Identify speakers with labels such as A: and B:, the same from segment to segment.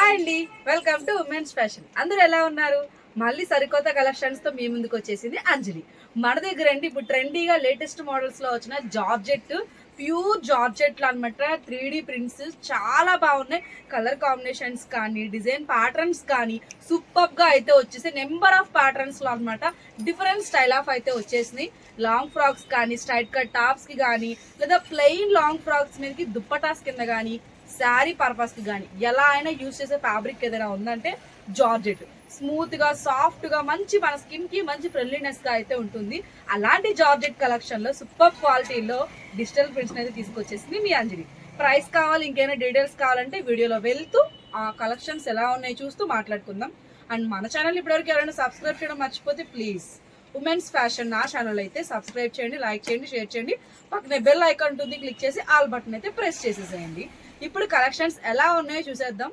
A: Hi అండి, welcome to women's fashion. అందరూ ఎలా ఉన్నారు? మళ్ళీ సరికొత్త కలెక్షన్స్ తో మీ ముందుకు వచ్చేసింది అంజలి. మన దగ్గర అండి ఇప్పుడు ట్రెండీగా లేటెస్ట్ మోడల్స్ లో వచ్చిన జార్జెట్, ప్యూర్ జార్జెట్లు అనమాట. 3D ప్రింట్స్ చాలా బాగున్నాయి. కలర్ కాంబినేషన్స్ కానీ డిజైన్ ప్యాటర్న్స్ కానీ సూపర్ గా అయితే వచ్చేసి నెంబర్ ఆఫ్ ప్యాటర్న్స్ లో అనమాట. డిఫరెంట్ స్టైల్ ఆఫ్ అయితే వచ్చేసినాయి. లాంగ్ ఫ్రాక్స్ కానీ స్ట్రైట్ కట్ టాప్స్ కి కానీ లేదా ప్లెయిన్ లాంగ్ ఫ్రాక్స్ మీదకి దుప్పటాస్ కింద కానీ శారీ పర్పస్ కి కానీ ఎలా అయినా యూజ్ చేసే ఫ్యాబ్రిక్ ఏదైనా ఉందంటే జార్జెట్. స్మూత్ గా సాఫ్ట్ గా మంచి మన స్కిన్ కి మంచి ఫ్రెండ్లీనెస్ గా అయితే ఉంటుంది. అలాంటి జార్జెట్ కలెక్షన్ లో సూపర్ క్వాలిటీలో డిజిటల్ ప్రింట్స్ అయితే తీసుకొచ్చేసింది మీ అంజలి. ప్రైస్ కావాలి, ఇంకేమైనా డీటెయిల్స్ కావాలంటే వీడియోలో వెళ్తూ ఆ కలెక్షన్స్ ఎలా ఉన్నాయి చూస్తూ మాట్లాడుకుందాం. అండ్ మన ఛానల్ ఇప్పటివరకు ఎవరైనా సబ్స్క్రైబ్ చేయడం మర్చిపోతే ప్లీజ్ ఉమెన్స్ ఫ్యాషన్ నా ఛానల్ అయితే సబ్స్క్రైబ్ చేయండి, లైక్ చేయండి, షేర్ చేయండి. పక్కనే బెల్ ఐకాన్ ఉంటుంది, క్లిక్ చేసి ఆల్ బటన్ అయితే ప్రెస్ చేసేసేయండి. ఇప్పుడు కలెక్షన్స్ ఎలా ఉన్నాయో చూసేద్దాం.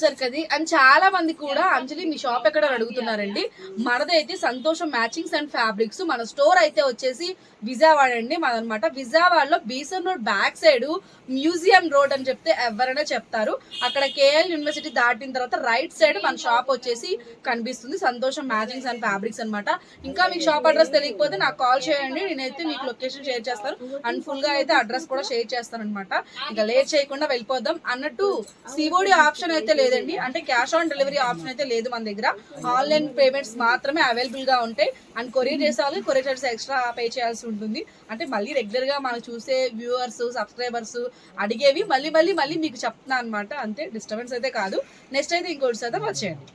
A: సరే కదా. అండ్ చాలా మంది కూడా అంజలి మీ షాప్ ఎక్కడ అడుగుతున్నారండి. మనదైతే సంతోషం మ్యాచింగ్స్ అండ్ ఫ్యాబ్రిక్స్. మన స్టోర్ అయితే వచ్చేసి విజయవాడ అండి మనదనమాట. విజయవాడలో Besant road back side museum road అని చెప్తే ఎవరైనా చెప్తారు. అక్కడ కేఎల్ యూనివర్సిటీ దాటిన తర్వాత రైట్ సైడ్ మన షాప్ వచ్చేసి కనిపిస్తుంది. సంతోషం మ్యాచింగ్స్ అండ్ ఫ్యాబ్రిక్స్ అనమాట. ఇంకా మీకు షాప్ అడ్రస్ తెలియకపోతే నాకు కాల్ చేయండి, నేనైతే మీకు లొకేషన్ షేర్ చేస్తాను. అండ్ ఫుల్ గా అయితే అడ్రస్ కూడా షేర్ చేస్తాను అనమాట. ఇంకా లేట్ చేయకుండా వెళ్ళిపోదాం. అన్నట్టు సిఓడి ఆప్షన్ అయితే లేదండి, అంటే క్యాష్ ఆన్ డెలివరీ ఆప్షన్ అయితే లేదు మన దగ్గర. ఆన్లైన్ పేమెంట్స్ మాత్రమే అవైలబుల్ గా ఉంటాయి. అండ్ కొరియర్ చేసేవాళ్ళు కొరియర్ చార్జెస్ ఎక్స్ట్రా పే చేయాల్సి ఉంటుంది. అంటే మళ్ళీ రెగ్యులర్ గా మనం చూసే వ్యూవర్స్ సబ్స్క్రైబర్స్ అడిగేవి మళ్ళీ మళ్ళీ మళ్ళీ మీకు చెప్తున్నా అనమాట. అంతే, డిస్టర్బెన్స్ అయితే కాదు. నెక్స్ట్ అయితే ఇంకోటి శాతం వచ్చేయండి.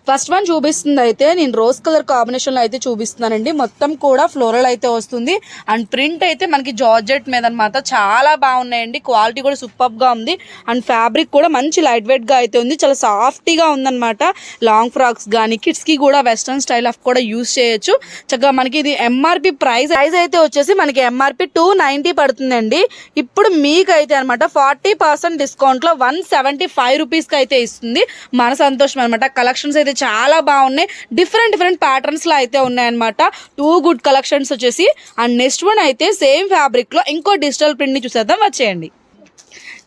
A: ఫస్ట్ వన్ చూపిస్తుంది అయితే నేను రోజ్ కలర్ కాంబినేషన్ లో అయితే చూపిస్తున్నానండి. మొత్తం కూడా ఫ్లోరల్ అయితే వస్తుంది. అండ్ ప్రింట్ అయితే మనకి జార్జెట్ మీద అనమాట. చాలా బాగున్నాయండి, క్వాలిటీ కూడా సూపర్ గా ఉంది. అండ్ ఫ్యాబ్రిక్ కూడా మంచి లైట్ వెయిట్ గా అయితే ఉంది, చాలా సాఫ్టీగా ఉందన్నమాట. లాంగ్ ఫ్రాక్స్ కానీ కిడ్స్ కి కూడా వెస్ట్రన్ స్టైల్ ఆఫ్ కూడా యూజ్ చేయొచ్చు చక్కగా. మనకి ఇది ఎంఆర్పి ప్రైస్ అయితే వచ్చేసి మనకి ఎంఆర్పి 290 పడుతుందండి. ఇప్పుడు మీకు అయితే అనమాట 40% డిస్కౌంట్ లో 175 రూపీస్ కి అయితే ఇస్తుంది మన సంతోషం అనమాట. కలెక్షన్స్ అయితే చాలా బాగున్నాయి. డిఫరెంట్ ప్యాటర్న్స్ లో అయితే ఉన్నాయన్నమాట. 2 గుడ్ కలెక్షన్స్ వచ్చేసి. అండ్ నెక్స్ట్ వన్ అయితే సేమ్ ఫ్యాబ్రిక్ లో ఇంకో డిజిటల్ ప్రింట్ ని చూసేద్దాం, వచ్చేయండి.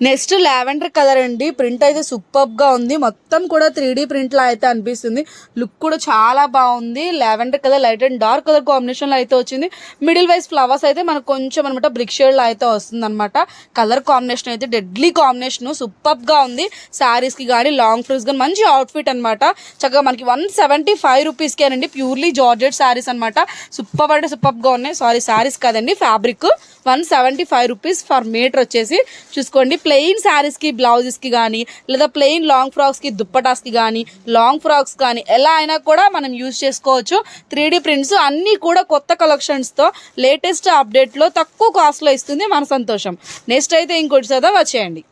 A: నెక్స్ట్ లావెండర్ కలర్ అండి. ప్రింట్ అయితే సూపర్ గా ఉంది. మొత్తం కూడా 3D ప్రింట్ లా అయితే అనిపిస్తుంది. లుక్ కూడా చాలా బాగుంది. Lavender colour light and dark colour combination లో అయితే వచ్చింది. మిడిల్ వైజ్ ఫ్లవర్స్ అయితే మనకు కొంచెం అనమాట బ్రిక్ షేడ్ లో అయితే వస్తుంది అనమాట. కలర్ కాంబినేషన్ అయితే డెడ్లీ కాంబినేషన్, సూపర్ గా ఉంది. శారీస్ కి కానీ లాంగ్ ఫ్రాక్స్ కానీ మంచి అవుట్ఫిట్ అనమాట. చక్కగా మనకి 175 రూపీస్ కేనండి. ప్యూర్లీ జార్జెట్ శారీస్ అనమాట. సూపర్ అంటే సూపర్ గా ఉన్నాయి. సారీ శారీస్ కాదండి, ఫ్యాబ్రిక్. 175 రూపీస్ ఫర్ మీటర్ వచ్చేసి చూసుకోండి. ప్లెయిన్ శారీస్ కి బ్లౌజెస్ కి కానీ లేదా ప్లెయిన్ లాంగ్ ఫ్రాక్స్ కి దుప్పటాస్ కి కానీ లాంగ్ ఫ్రాక్స్ కానీ ఎలా అయినా కూడా మనం యూజ్ చేసుకోవచ్చు. 3D ప్రింట్స్ అన్నీ కూడా కొత్త కలెక్షన్స్ తో లేటెస్ట్ అప్డేట్ లో తక్కువ కాస్ట్ లో ఇస్తుంది మన సంతోషం. నెక్స్ట్ అయితే ఇంకోటి చదువు వచ్చేయండి.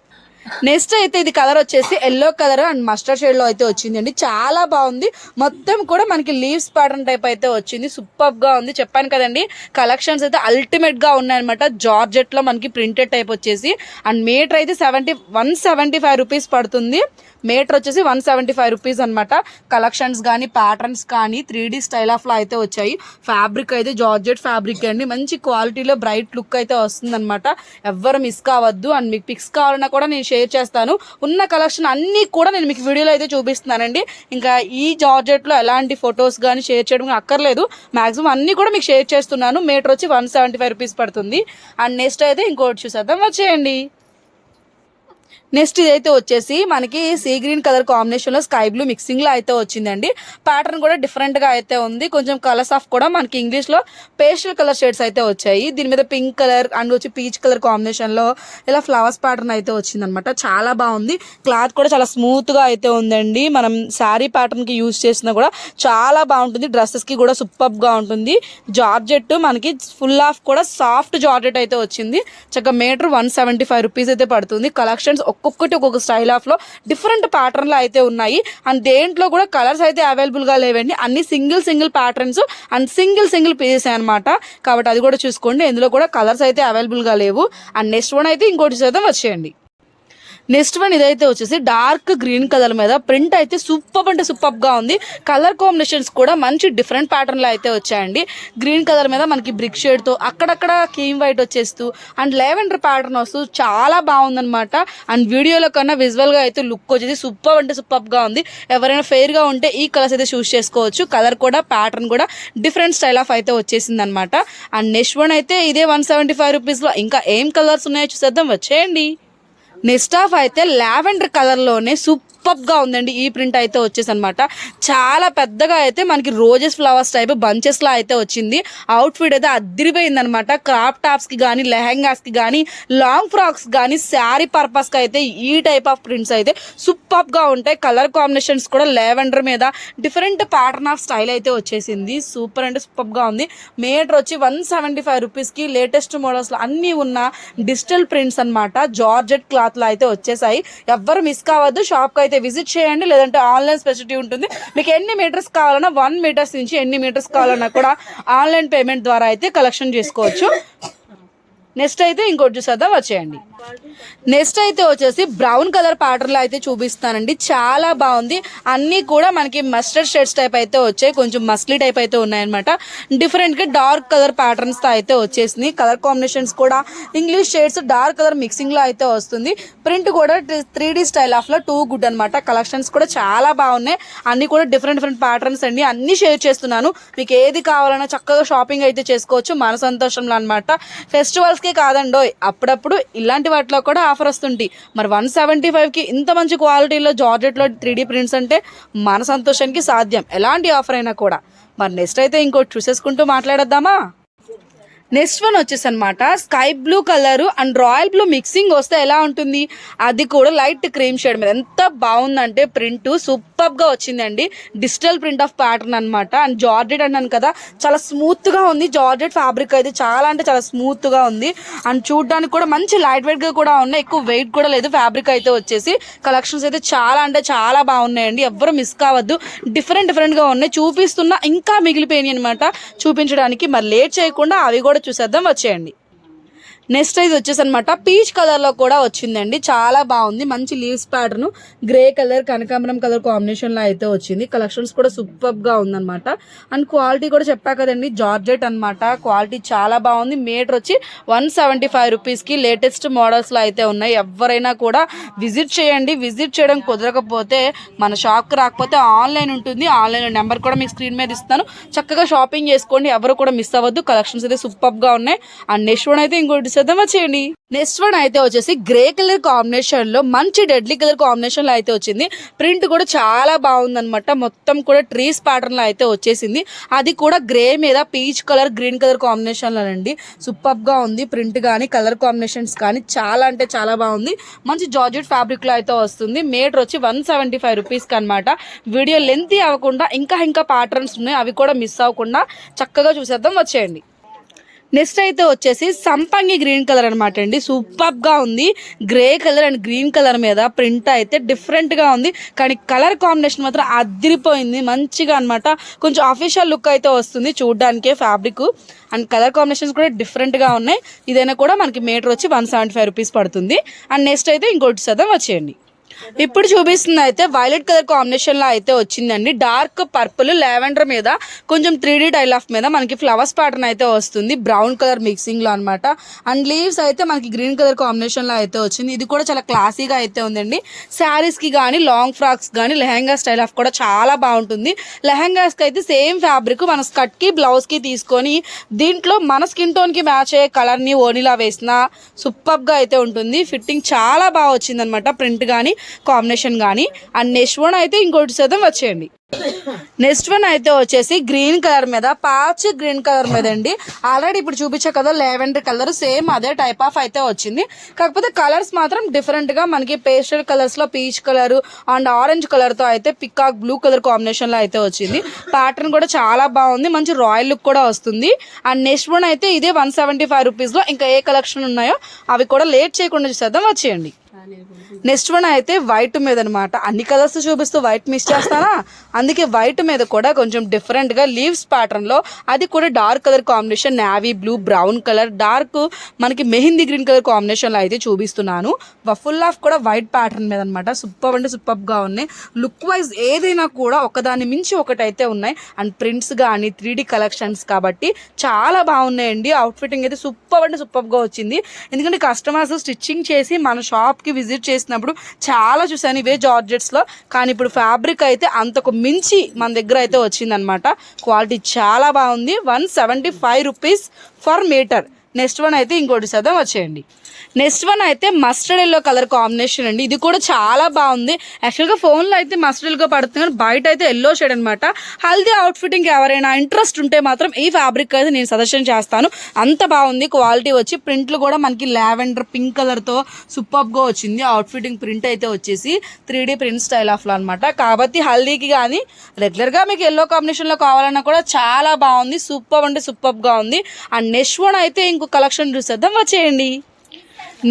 A: నెక్స్ట్ అయితే ఇది కలర్ వచ్చేసి yellow colour and mustard shade లో అయితే వచ్చింది అండి. చాలా బాగుంది. మొత్తం కూడా మనకి లీవ్స్ ప్యాటర్న్ టైప్ అయితే వచ్చింది. సూపర్ గా ఉంది. చెప్పాను కదండి, కలెక్షన్స్ అయితే అల్టిమేట్ గా ఉన్నాయన్నమాట. జార్జెట్ లో మనకి ప్రింటెడ్ టైప్ వచ్చేసి. అండ్ మీటర్ అయితే 175 రూపీస్ పడుతుంది. మీటర్ వచ్చేసి 175 రూపీస్ అనమాట. కలెక్షన్స్ కానీ ప్యాటర్న్స్ కానీ 3D స్టైల్ ఆఫ్ లో అయితే వచ్చాయి. ఫ్యాబ్రిక్ అయితే జార్జెట్ ఫ్యాబ్రిక్ అండి. మంచి క్వాలిటీలో బ్రైట్ లుక్ అయితే వస్తుంది అనమాట. ఎవ్వరు మిస్ కావద్దు. అండ్ మీకు పిక్స్ కావాలన్నా కూడా నేను షేర్ చేస్తాను. ఉన్న కలెక్షన్ అన్నీ కూడా నేను మీకు వీడియోలో అయితే చూపిస్తున్నానండి. ఇంకా ఈ జార్జెట్ లో ఎలాంటి ఫొటోస్ కానీ షేర్ చేయడం అక్కర్లేదు. మాక్సిమం అన్ని కూడా మీకు షేర్ చేస్తున్నాను. మీటర్ వచ్చి 175 రూపీస్ పడుతుంది. అండ్ నెక్స్ట్ అయితే ఇంకోటి చూసేద్దాం, వచ్చేయండి. నెక్స్ట్ ఇదైతే వచ్చేసి మనకి సీ గ్రీన్ కలర్ కాంబినేషన్ లో స్కై బ్లూ మిక్సింగ్ లో అయితే వచ్చిందండి. ప్యాటర్న్ కూడా డిఫరెంట్ గా అయితే ఉంది. కొంచెం కలర్స్ ఆఫ్ కూడా మనకి ఇంగ్లీష్ లో పేస్టల్ కలర్ షేడ్స్ అయితే వచ్చాయి. దీని మీద పింక్ కలర్ అండ్ వచ్చి పీచ్ కలర్ కాంబినేషన్ లో ఇలా ఫ్లవర్స్ ప్యాటర్న్ అయితే వచ్చింది అనమాట. చాలా బాగుంది. క్లాత్ కూడా చాలా స్మూత్ గా అయితే ఉందండి. మనం శారీ ప్యాటర్న్ కి యూజ్ చేసినా కూడా చాలా బాగుంటుంది. డ్రెస్సెస్ కి కూడా సూపర్ గా ఉంటుంది. జార్జెట్ మనకి ఫుల్ ఆఫ్ కూడా సాఫ్ట్ జార్జెట్ అయితే వచ్చింది. చక్కగా మీటర్ 175 రూపీస్ అయితే పడుతుంది. కలెక్షన్స్ ఒక్కొక్కటి ఒక్కొక్క స్టైల్ ఆఫ్ లో డిఫరెంట్ ప్యాటర్న్ లో అయితే ఉన్నాయి. అండ్ దేంట్లో కూడా కలర్స్ అయితే అవైలబుల్ గా లేవండి. అన్ని single patterns and single pieces అనమాట. కాబట్టి అది కూడా చూసుకోండి. ఇందులో కూడా కలర్స్ అయితే అవైలబుల్ గా లేవు. అండ్ నెక్స్ట్ వన్ అయితే ఇంకోటి శాతం వచ్చేయండి. నెక్స్ట్ వన్ ఇదైతే వచ్చేసి డార్క్ గ్రీన్ కలర్ మీద ప్రింట్ అయితే సూపర్ అంటే సూపర్ గా ఉంది. కలర్ కాంబినేషన్స్ కూడా మంచి డిఫరెంట్ ప్యాటర్న్ లో అయితే వచ్చాయండి. గ్రీన్ కలర్ మీద మనకి బ్రిక్ షేడ్ తో అక్కడక్కడ క్రీమ్ వైట్ వచ్చేస్తూ అండ్ లెవెండర్ ప్యాటర్న్ వస్తూ చాలా బాగుందన్నమాట. అండ్ వీడియోలో కన్నా విజువల్ గా అయితే లుక్ వచ్చేసి సూపర్ అంటే సూపర్ గా ఉంది. ఎవరైనా ఫెయిర్ గా ఉంటే ఈ కలర్స్ అయితే చూస్ చేసుకోవచ్చు. కలర్ కూడా ప్యాటర్న్ కూడా డిఫరెంట్ స్టైల్ ఆఫ్ అయితే వచ్చేసింది అనమాట. అండ్ నెక్స్ట్ వన్ అయితే ఇదే 175 రూపీస్ లో ఇంకా ఏం కలర్స్ ఉన్నాయో చూసేద్దాం, వచ్చేయండి. నెక్స్ట్ ఆఫ్ అయితే లావెండర్ కలర్ లోనే సూపర్ గా ఉందండి. ఈ ప్రింట్ అయితే వచ్చేసి అనమాట చాలా పెద్దగా అయితే మనకి రోజెస్ ఫ్లవర్స్ టైప్ బంచెస్ లా అయితే వచ్చింది. అవుట్ ఫిట్ అయితే అదిరిపోయింది అనమాట. క్రాప్ టాప్స్ కి కానీ లెహెంగాస్ కి కానీ లాంగ్ ఫ్రాక్స్ కానీ శారీ పర్పస్ కి అయితే ఈ టైప్ ఆఫ్ ప్రింట్స్ అయితే సూపర్ గా ఉంటాయి. కలర్ కాంబినేషన్స్ కూడా లావెండర్ మీద డిఫరెంట్ ప్యాటర్న్ ఆఫ్ స్టైల్ అయితే వచ్చేసింది. సూపర్ అంటే సూపర్ గా ఉంది. మీటర్ వచ్చి 175 రూపీస్ కి లేటెస్ట్ మోడల్స్ లో అన్ని ఉన్న డిజిటల్ ప్రింట్స్ అనమాట. జార్జెట్ క్లాత్ లో అయితే వచ్చేసాయి. ఎవ్వరు మిస్ కావద్దు. షాప్ కి అయితే విజిట్ చేయండి, లేదంటే ఆన్లైన్ ఫెసిలిటీ ఉంటుంది. మీకు ఎన్ని మీటర్స్ కావాలన్నా 1 మీటర్స్ నుంచి ఎన్ని మీటర్స్ కావాలన్నా కూడా ఆన్లైన్ పేమెంట్ ద్వారా అయితే కలెక్షన్ చేసుకోవచ్చు. నెక్స్ట్ అయితే ఇంకోటి చూసేద్దాం, వచ్చేయండి. నెక్స్ట్ అయితే వచ్చేసి బ్రౌన్ కలర్ ప్యాటర్న్ లో అయితే చూపిస్తానండి. చాలా బాగుంది. అన్ని కూడా మనకి మస్టర్డ్ షేడ్స్ టైప్ అయితే వచ్చాయి. కొంచెం మస్లీ టైప్ అయితే ఉన్నాయన్నమాట. డిఫరెంట్ గా డార్క్ కలర్ ప్యాటర్న్స్ తో అయితే వచ్చేసింది. కలర్ కాంబినేషన్స్ కూడా English shades dark colour mixing లో అయితే వస్తుంది. ప్రింట్ కూడా 3D స్టైల్ ఆఫ్ లో టూ గుడ్ అనమాట. కలెక్షన్స్ కూడా చాలా బాగున్నాయి. అన్ని కూడా డిఫరెంట్ ప్యాటర్న్స్ అండి. అన్ని షేర్ చేస్తున్నాను. మీకు ఏది కావాలన్నా చక్కగా షాపింగ్ అయితే చేసుకోవచ్చు మన సంతోషంలో అనమాట. ఫెస్టివల్స్ కే కాదండో, అప్పుడప్పుడు ఇలాంటి వాటిలో కూడా ఆఫర్ వస్తుంటాయి. మరి 175 కి ఇంత మంచి క్వాలిటీలో జార్జెట్ లో 3D ప్రింట్స్ అంటే మన సంతోషానికి సాధ్యం, ఎలాంటి ఆఫర్ అయినా కూడా. మరి నెక్స్ట్ అయితే ఇంకోటి చూసేసుకుంటూ మాట్లాడేద్దామా. నెక్స్ట్ వన్ వచ్చేసి అనమాట sky blue colour and royal blue mixing వస్తే ఎలా ఉంటుంది, అది కూడా లైట్ క్రీమ్ షేడ్ మీద ఎంత బాగుందంటే ప్రింట్ సూపర్ గా వచ్చిందండి. డిజిటల్ ప్రింట్ ఆఫ్ ప్యాటర్న్ అనమాట. అండ్ జార్జెట్ అన్నాను కదా, చాలా స్మూత్ గా ఉంది. జార్జెట్ ఫ్యాబ్రిక్ అయితే చాలా అంటే చాలా స్మూత్ గా ఉంది. అండ్ చూడడానికి కూడా మంచి లైట్ వెయిట్ గా కూడా ఉన్నాయి. ఎక్కువ వెయిట్ కూడా లేదు. ఫ్యాబ్రిక్ అయితే వచ్చేసి కలెక్షన్స్ అయితే చాలా అంటే చాలా బాగున్నాయండి. ఎవ్వరు మిస్ కావద్దు. డిఫరెంట్ గా ఉన్నాయి. చూపిస్తున్నా ఇంకా మిగిలిపోయినాయి అనమాట చూపించడానికి. మరి లేట్ చేయకుండా అవి కూడా చూసేద్దాం, వచ్చేయండి. నెక్స్ట్ ఇది వచ్చేసి అనమాట పీచ్ కలర్ లో కూడా వచ్చిందండి. చాలా బాగుంది. మంచి లీవ్స్ ప్యాటర్న్ గ్రే కలర్ కనకాంబరం కలర్ కాంబినేషన్ లో అయితే వచ్చింది. కలెక్షన్స్ కూడా సూపర్ గా ఉందన్నమాట. అండ్ క్వాలిటీ కూడా చెప్పా కదండి, జార్జెట్ అన్నమాట. క్వాలిటీ చాలా బాగుంది. మీటర్ వచ్చి 175 రూపీస్ కి లేటెస్ట్ మోడల్స్ లో అయితే ఉన్నాయి. ఎవరైనా కూడా విజిట్ చేయండి. విజిట్ చేయడం కుదరకపోతే మన షాప్ కి రాకపోతే ఆన్లైన్ ఉంటుంది. ఆన్లైన్ నెంబర్ కూడా మీకు స్క్రీన్ మీద ఇస్తాను. చక్కగా షాపింగ్ చేసుకోండి. ఎవరు కూడా మిస్ అవ్వద్దు. కలెక్షన్స్ అయితే సూపర్ గా ఉన్నాయి. అండ్ నెక్స్ట్ వన్ అయితే ఇంకోటి వచ్చేయండి. నెక్స్ట్ వన్ అయితే వచ్చేసి గ్రే కలర్ కాంబినేషన్ లో మంచి డెడ్లీ కలర్ కాంబినేషన్ లో అయితే వచ్చింది. ప్రింట్ కూడా చాలా బాగుంది అనమాట. మొత్తం కూడా ట్రీస్ ప్యాటర్న్ లో అయితే వచ్చేసింది. అది కూడా గ్రే మీద peach colour green colour combination లో అండి. సూపర్ గా ఉంది. ప్రింట్ కానీ కలర్ కాంబినేషన్స్ కానీ చాలా అంటే చాలా బాగుంది. మంచి జార్జెట్ ఫ్యాబ్రిక్ లో అయితే వస్తుంది. మీటర్ వచ్చి 175 రూపీస్ కి అనమాట. వీడియో లెంతీ అవ్వకుండా ఇంకా ప్యాటర్న్స్ ఉన్నాయి. అవి కూడా మిస్ అవ్వకుండా చక్కగా చూసేద్దాం, వచ్చేయండి. నెక్స్ట్ అయితే వచ్చేసి సంపంగి గ్రీన్ కలర్ అనమాట అండి. సూపర్ గా ఉంది. Grey colour and green colour మీద ప్రింట్ అయితే డిఫరెంట్ గా ఉంది. కానీ కలర్ కాంబినేషన్ మాత్రం అదిరిపోయింది మంచిగా అనమాట. కొంచెం అఫీషియల్ లుక్ అయితే వస్తుంది చూడడానికి ఫ్యాబ్రిక్. అండ్ కలర్ కాంబినేషన్స్ కూడా డిఫరెంట్ గా ఉన్నాయి. ఇదైనా కూడా మనకి మీటర్ వచ్చి 175 రూపీస్ పడుతుంది. అండ్ నెక్స్ట్ అయితే ఇంకోటి శాతం వచ్చేయండి. ఇప్పుడు చూపిస్తుంది అయితే వైలెట్ కలర్ కాంబినేషన్ లో అయితే వచ్చిందండి. డార్క్ పర్పుల్ లావెండర్ మీద కొంచెం 3D టైల్ ఆఫ్ మీద మనకి ఫ్లవర్స్ ప్యాటర్న్ అయితే వస్తుంది. బ్రౌన్ కలర్ మిక్సింగ్ లో అనమాట. అండ్ లీవ్స్ అయితే మనకి గ్రీన్ కలర్ కాంబినేషన్ లో అయితే వచ్చింది. ఇది కూడా చాలా క్లాసీగా అయితే ఉందండి. శారీస్ కి కానీ లాంగ్ ఫ్రాక్స్ కానీ లెహంగా స్టైల్ ఆఫ్ కూడా చాలా బాగుంటుంది. లెహంగాస్ కి అయితే సేమ్ ఫ్యాబ్రిక్ మన స్కర్ట్ కి బ్లౌజ్ కి తీసుకొని దీంట్లో మన స్కిన్ టోన్ కి మ్యాచ్ అయ్యే కలర్ ని ఓనిలా వేసిన సూపర్ గా అయితే ఉంటుంది. ఫిట్టింగ్ చాలా బాగా వచ్చింది అనమాట. ప్రింట్ కానీ కాంబినేషన్ కానీ. అండ్ నెక్స్ట్ వన్ అయితే ఇంకోటి శాతం వచ్చేయండి. నెక్స్ట్ వన్ అయితే వచ్చేసి గ్రీన్ కలర్ మీద పాచ్ గ్రీన్ కలర్ మీద అండి. ఆల్రెడీ ఇప్పుడు చూపించే కదా లావెండర్ కలర్ సేమ్ అదే టైప్ ఆఫ్ అయితే వచ్చింది. కాకపోతే కలర్స్ మాత్రం డిఫరెంట్ గా మనకి పేస్టల్ కలర్స్ లో peach colour and orange colour తో అయితే పికాక్ బ్లూ కలర్ కాంబినేషన్ లో అయితే వచ్చింది. ప్యాటర్న్ కూడా చాలా బాగుంది. మంచి రాయల్ లుక్ కూడా వస్తుంది. అండ్ నెక్స్ట్ వన్ అయితే ఇదే 175 రూపీస్ లో ఇంకా ఏ కలెక్షన్ ఉన్నాయో అవి కూడా లేట్ చేయకుండా చూసేద్దాం, వచ్చేయండి. నెక్స్ట్ వన్ అయితే వైట్ మీద అనమాట. అన్ని కలర్స్ చూపిస్తూ వైట్ మిస్ చేస్తానా, అందుకే వైట్ మీద కూడా కొంచెం డిఫరెంట్గా లీవ్స్ ప్యాటర్న్లో, అది కూడా dark colour combination, navy blue, brown colour, dark మనకి మెహిందీ గ్రీన్ కలర్ కాంబినేషన్లో అయితే చూపిస్తున్నాను. ఫుల్ ఆఫ్ కూడా వైట్ ప్యాటర్న్ మీద అనమాట. సూపర్ అంటే సూపర్గా ఉన్నాయి. లుక్ వైజ్ ఏదైనా కూడా ఒకదాని మించి ఒకటైతే ఉన్నాయి. అండ్ ప్రింట్స్ కానీ 3D కలెక్షన్స్ కాబట్టి చాలా బాగున్నాయండి. అవుట్ ఫిట్టింగ్ అయితే సూపర్ అంటే సూపర్గా వచ్చింది. ఎందుకంటే కస్టమర్స్ స్టిచ్చింగ్ చేసి మన షాప్కి విజిట్ చేసినప్పుడు చాలా చూసాను ఇవే జార్జెట్స్లో, కానీ ఇప్పుడు ఫ్యాబ్రిక్ అయితే అంతకు మించి మన దగ్గర అయితే వచ్చిందనమాట. క్వాలిటీ చాలా బాగుంది. 175 rupees for metre. Next one అయితే ఇంకోటి శాతం వచ్చేయండి. నెక్స్ట్ వన్ అయితే మస్టర్డ్ ఎల్లో కలర్ కాంబినేషన్ అండి. ఇది కూడా చాలా బాగుంది. యాక్చువల్గా ఫోన్లో అయితే మస్టర్డ్ ఎల్లో పడుతుంది, కానీ బయట అయితే ఎల్లో షేడ్ అనమాట. హల్దీ అవుట్ ఫిట్టింగ్కి ఎవరైనా ఇంట్రెస్ట్ ఉంటే మాత్రం ఈ ఫ్యాబ్రిక్ అయితే నేను సజెషన్ చేస్తాను. అంత బాగుంది. క్వాలిటీ వచ్చి ప్రింట్లు కూడా మనకి లావెండర్ పింక్ కలర్తో సూపర్గా వచ్చింది. అవుట్ ఫిట్టింగ్ ప్రింట్ అయితే వచ్చేసి 3D ప్రింట్ స్టైల్ ఆఫ్లో అనమాట. కాబట్టి హల్దీకి కానీ రెగ్యులర్గా మీకు ఎల్లో కాంబినేషన్లో కావాలన్నా కూడా చాలా బాగుంది. సూపర్ అంటే సూపర్గా ఉంది. అండ్ నెక్స్ట్ వన్ అయితే ఇంకో కలెక్షన్ చూసేద్దాం, వచ్చేయండి.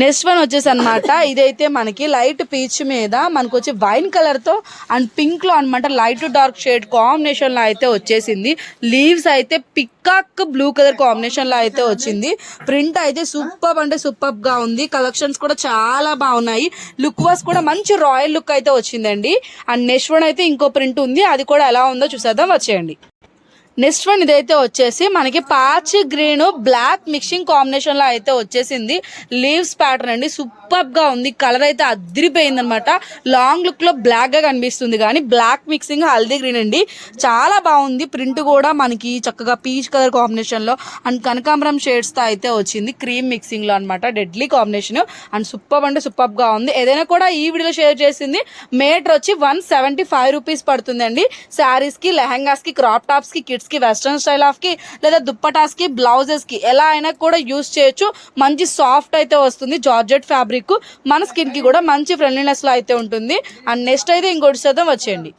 A: నెక్స్ట్ వన్ వచ్చేసి అనమాట, ఇదైతే మనకి లైట్ పీచ్ మీద మనకు వచ్చి వైన్ కలర్తో అండ్ పింక్లో అనమాట లైట్ డార్క్ షేడ్ కాంబినేషన్లో అయితే వచ్చేసింది. లీవ్స్ అయితే పికాక్ బ్లూ కలర్ కాంబినేషన్లో అయితే వచ్చింది. ప్రింట్ అయితే సూపర్ అంటే సూపర్గా ఉంది. కలెక్షన్స్ కూడా చాలా బాగున్నాయి. లుక్ వాస్ కూడా మంచి రాయల్ లుక్ అయితే వచ్చిందండి. అండ్ నెక్స్ట్ వన్ అయితే ఇంకో ప్రింట్ ఉంది, అది కూడా ఎలా ఉందో చూసేద్దాం, వచ్చేయండి. నెక్స్ట్ వన్ ఇదైతే వచ్చేసి మనకి పాచ్ గ్రీన్ బ్లాక్ మిక్సింగ్ కాంబినేషన్లో అయితే వచ్చేసింది. లీవ్స్ ప్యాటర్న్ అండి. సూపర్గా ఉంది. కలర్ అయితే అదిరిపోయింది అనమాట. లాంగ్ లుక్లో బ్లాక్గా కనిపిస్తుంది, కానీ బ్లాక్ మిక్సింగ్ హల్దీ గ్రీన్ అండి. చాలా బాగుంది. ప్రింట్ కూడా మనకి చక్కగా పీచ్ కలర్ కాంబినేషన్లో అండ్ కనకాంబరం షేడ్స్తో అయితే వచ్చింది. క్రీమ్ మిక్సింగ్లో అనమాట. డెడ్లీ కాంబినేషన్ అండ్ సూపర్ అంటే సూపర్గా ఉంది. ఏదైనా కూడా ఈ వీడియోలో షేర్ చేసింది మీటర్ వచ్చి 175 రూపీస్ పడుతుందండి. శారీస్కి, లెహంగాస్కి, క్రాప్ టాప్స్కి, కిడ్స్కి, వెస్ట్రన్ స్టైల్ ఆఫ్కి, లేదా దుప్పటాస్కి, బ్లౌజెస్కి ఎలా అయినా కూడా యూస్ చేయొచ్చు. మంచి సాఫ్ట్ అయితే వస్తుంది. జార్జెట్ ఫ్యాబ్రిక్ మన స్కిన్కి కూడా మంచి ఫ్రెండ్లీనెస్లో అయితే ఉంటుంది. అండ్ నెక్స్ట్ అయితే ఇంకోటి శాతం వచ్చేయండి.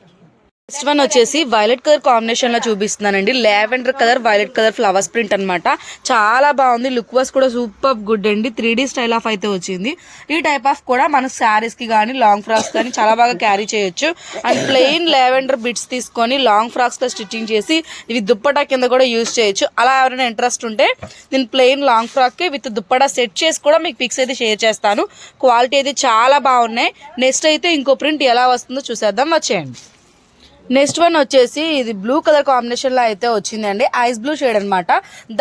A: నెక్స్ట్ వన్ వచ్చేసి వైలెట్ కలర్ కాంబినేషన్లో చూపిస్తున్నానండి. Lavender colour violet colour flowers print అనమాట. చాలా బాగుంది. లుక్ వాస్ కూడా సూపర్ గుడ్ అండి. 3D స్టైల్ ఆఫ్ అయితే వచ్చింది. ఈ టైప్ ఆఫ్ కూడా మన శారీస్కి కానీ లాంగ్ ఫ్రాక్స్ కానీ చాలా బాగా క్యారీ చేయొచ్చు. అండ్ ప్లెయిన్ లావెండర్ బిట్స్ తీసుకొని లాంగ్ ఫ్రాక్స్తో స్టిచ్చింగ్ చేసి ఇవి దుప్పటా కింద కూడా యూజ్ చేయొచ్చు. అలా ఎవరైనా ఇంట్రెస్ట్ ఉంటే నేను ప్లెయిన్ లాంగ్ ఫ్రాక్కి విత్ దుప్పటా సెట్ చేసి కూడా మీకు పిక్స్ అయితే షేర్ చేస్తాను. క్వాలిటీ అయితే చాలా బాగున్నాయి. నెక్స్ట్ అయితే ఇంకో ప్రింట్ ఎలా వస్తుందో చూసేద్దాం, వచ్చేయండి. నెక్స్ట్ వన్ వచ్చేసి ఇది బ్లూ కలర్ కాంబినేషన్లో అయితే వచ్చిందండి. ఐస్ బ్లూ షేడ్ అనమాట.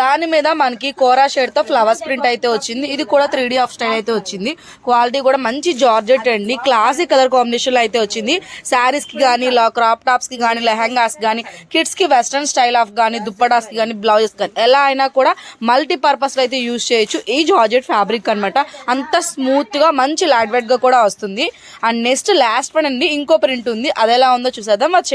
A: దాని మీద మనకి కోరా షేడ్తో ఫ్లవర్స్ ప్రింట్ అయితే వచ్చింది. ఇది కూడా 3D ఆఫ్ స్టైల్ అయితే వచ్చింది. క్వాలిటీ కూడా మంచి జార్జెట్ అండి. క్లాసిక్ కలర్ కాంబినేషన్లో అయితే వచ్చింది. శారీస్కి కానీ, క్రాప్ టాప్స్కి కానీ, లెహంగాస్ కానీ, కిడ్స్కి వెస్ట్రన్ స్టైల్ ఆఫ్ కానీ, దుప్పటాస్కి కానీ, బ్లౌజెస్ కానీ ఎలా అయినా కూడా మల్టీపర్పస్లో అయితే యూజ్ చేయొచ్చు. ఈ జార్జెట్ ఫ్యాబ్రిక్ అనమాట. అంత స్మూత్గా మంచి లైట్ వెయిట్గా కూడా వస్తుంది. అండ్ నెక్స్ట్ లాస్ట్ వన్ అండి, ఇంకో ప్రింట్ ఉంది, అది ఎలా ఉందో చూసేద్దాం, వచ్చేయండి.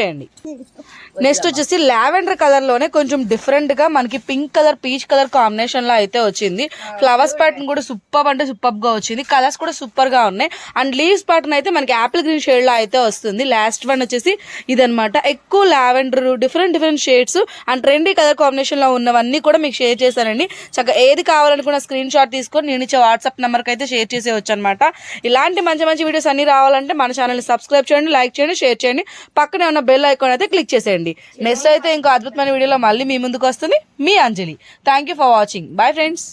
A: నెక్స్ట్ వచ్చేసి లావెండర్ కలర్ లోనే కొంచెం డిఫరెంట్ గా మనకి pink colour peach colour combination లో అయితే వచ్చింది. ఫ్లవర్స్ ప్యాటర్న్ కూడా సూపర్ అంటే సూపర్ గా వచ్చింది. కలర్స్ కూడా సూపర్ గా ఉన్నాయి. అండ్ లీవ్స్ ప్యాటర్న్ అయితే మనకి యాపిల్ గ్రీన్ షేడ్ లో అయితే వస్తుంది. లాస్ట్ వన్ వచ్చేసి ఇదనమాట. ఎక్కువ lavender different shades and trendy colour combination లో ఉన్నవన్నీ కూడా మీకు షేర్ చేశానండి. చక్కగా ఏది కావాలనుకున్న స్క్రీన్ షాట్ తీసుకొని నేను ఇచ్చే వాట్సాప్ నెంబర్కి అయితే షేర్ చేసేవచ్చు అనమాట. ఇలాంటి మంచి వీడియోస్ అన్ని రావాలంటే మన ఛానల్ని సబ్స్క్రైబ్ చేయండి, లైక్ చేయండి, షేర్ చేయండి. పక్కనే ఉన్న బెల్ ఐకాన్ అయితే క్లిక్ చేసేయండి. నెక్స్ట్ అయితే ఇంకో అద్భుతమైన వీడియోలో మళ్ళీ మీ ముందుకు వస్తుంది మీ Anjali. Thank you for watching. Bye friends.